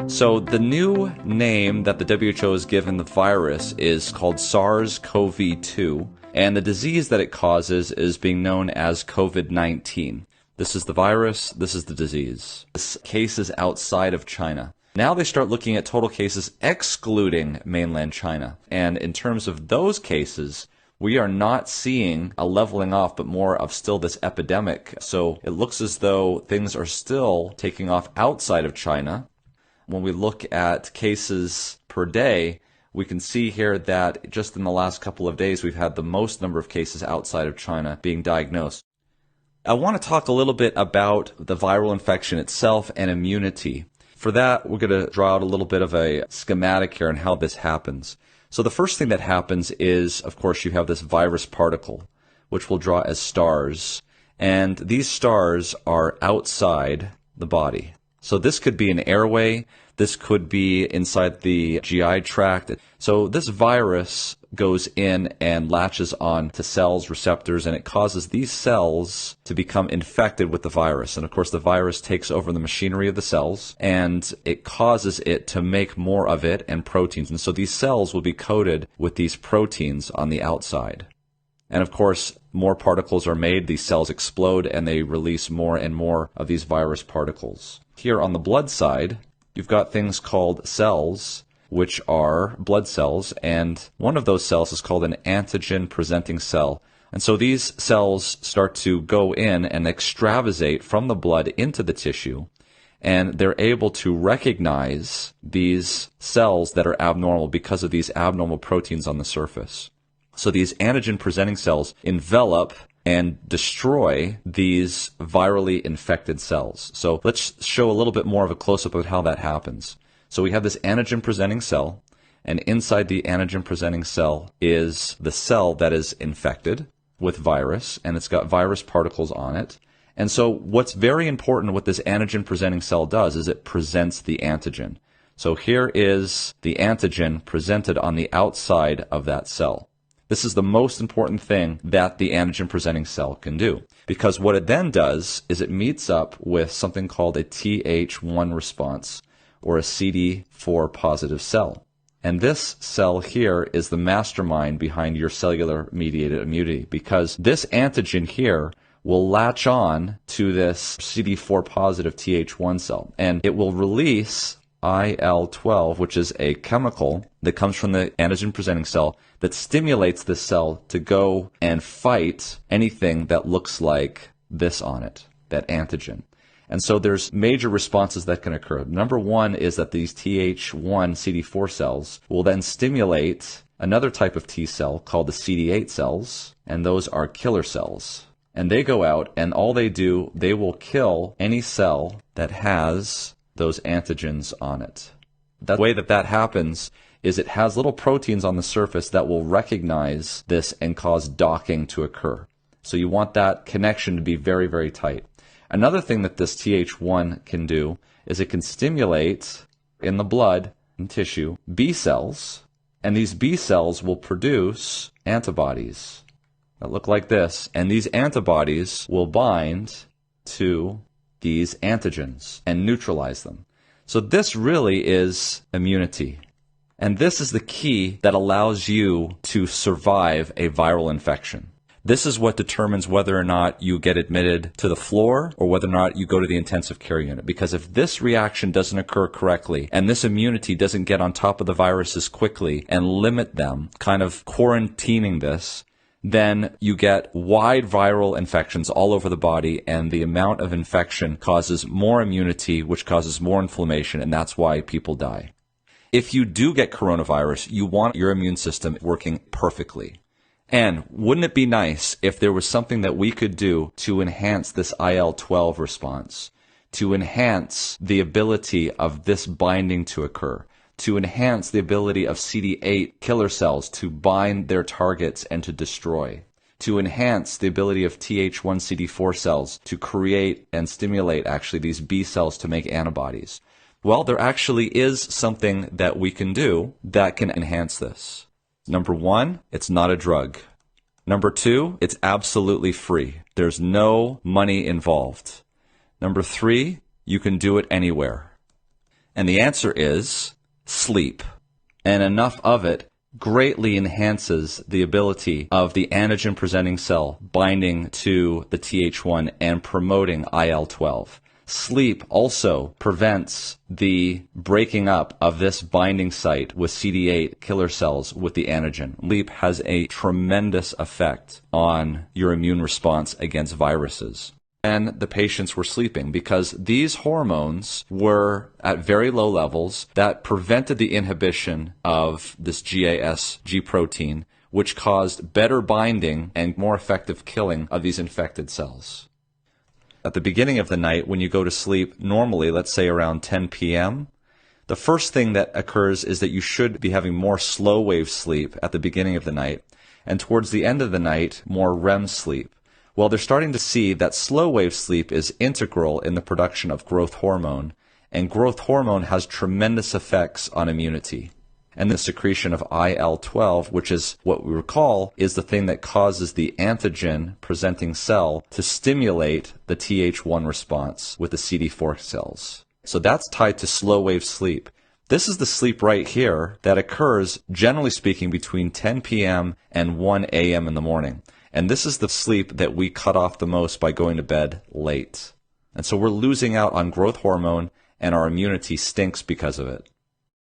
So the new name that the WHO has given the virus is called SARS-CoV-2, and the disease that it causes is being known as COVID-19. This is the virus, this is the disease. This case is outside of China. Now they start looking at total cases excluding mainland China. And in terms of those cases, we are not seeing a leveling off, but more of still this epidemic. So it looks as though things are still taking off outside of China. When we look at cases per day, we can see here that just in the last couple of days, we've had the most number of cases outside of China being diagnosed. I want to talk a little bit about the viral infection itself and immunity. For that, we're going to draw out a little bit of a schematic here on how this happens. So the first thing that happens is, of course, you have this virus particle, which we'll draw as stars. And these stars are outside the body. So this could be an airway. This could be inside the GI tract. So this virus goes in and latches on to cells, receptors, and it causes these cells to become infected with the virus. And of course, the virus takes over the machinery of the cells, and it causes it to make more of it and proteins. And so these cells will be coated with these proteins on the outside. And of course, more particles are made, these cells explode, and they release more and more of these virus particles. Here on the blood side, you've got things called cells, which are blood cells, and one of those cells is called an antigen-presenting cell. And so these cells start to go in and extravasate from the blood into the tissue, and they're able to recognize these cells that are abnormal because of these abnormal proteins on the surface. So these antigen-presenting cells envelop and destroy these virally infected cells. So let's show a little bit more of a close-up of how that happens. So we have this antigen-presenting cell, and inside the antigen-presenting cell is the cell that is infected with virus, and it's got virus particles on it. And so what's very important what this antigen-presenting cell does is it presents the antigen. So here is the antigen presented on the outside of that cell. This is the most important thing that the antigen-presenting cell can do, because what it then does is it meets up with something called a Th1 response, or a CD4 positive cell. And this cell here is the mastermind behind your cellular-mediated immunity, because this antigen here will latch on to this CD4 positive Th1 cell, and it will release IL-12, which is a chemical that comes from the antigen-presenting cell that stimulates this cell to go and fight anything that looks like this on it, that antigen. And so there's major responses that can occur. Number one is that these Th1 CD4 cells will then stimulate another type of T cell called the CD8 cells, and those are killer cells. And they go out, and all they do, they will kill any cell that has those antigens on it. The way that that happens is it has little proteins on the surface that will recognize this and cause docking to occur. So you want that connection to be very, very tight. Another thing that this Th1 can do is it can stimulate in the blood and tissue B cells, and these B cells will produce antibodies that look like this, and these antibodies will bind to these antigens and neutralize them. So this really is immunity. And this is the key that allows you to survive a viral infection. This is what determines whether or not you get admitted to the floor or whether or not you go to the intensive care unit. Because if this reaction doesn't occur correctly and this immunity doesn't get on top of the viruses quickly and limit them, kind of quarantining this, then you get wide viral infections all over the body, and the amount of infection causes more immunity, which causes more inflammation, and that's why people die. If you do get coronavirus, you want your immune system working perfectly. And wouldn't it be nice if there was something that we could do to enhance this IL-12 response, to enhance the ability of this binding to occur, to enhance the ability of CD8 killer cells to bind their targets and to destroy, to enhance the ability of Th1 CD4 cells to create and stimulate actually these B cells to make antibodies? Well, there actually is something that we can do that can enhance this. Number one, it's not a drug. Number two, it's absolutely free. There's no money involved. Number three, you can do it anywhere. And the answer is sleep. And enough of it greatly enhances the ability of the antigen-presenting cell binding to the Th1 and promoting IL-12. Sleep also prevents the breaking up of this binding site with CD8 killer cells with the antigen. Sleep has a tremendous effect on your immune response against viruses. And the patients were sleeping because these hormones were at very low levels that prevented the inhibition of this G protein, which caused better binding and more effective killing of these infected cells. At the beginning of the night, when you go to sleep, normally, let's say around 10 p.m., the first thing that occurs is that you should be having more slow wave sleep at the beginning of the night, and towards the end of the night, more REM sleep. Well, they're starting to see that slow wave sleep is integral in the production of growth hormone, and growth hormone has tremendous effects on immunity. And the secretion of IL-12, which is what we recall is the thing that causes the antigen-presenting cell to stimulate the Th1 response with the CD4 cells. So that's tied to slow wave sleep. This is the sleep right here that occurs, generally speaking, between 10 p.m. and 1 a.m. in the morning. And this is the sleep that we cut off the most by going to bed late. And so we're losing out on growth hormone, and our immunity stinks because of it.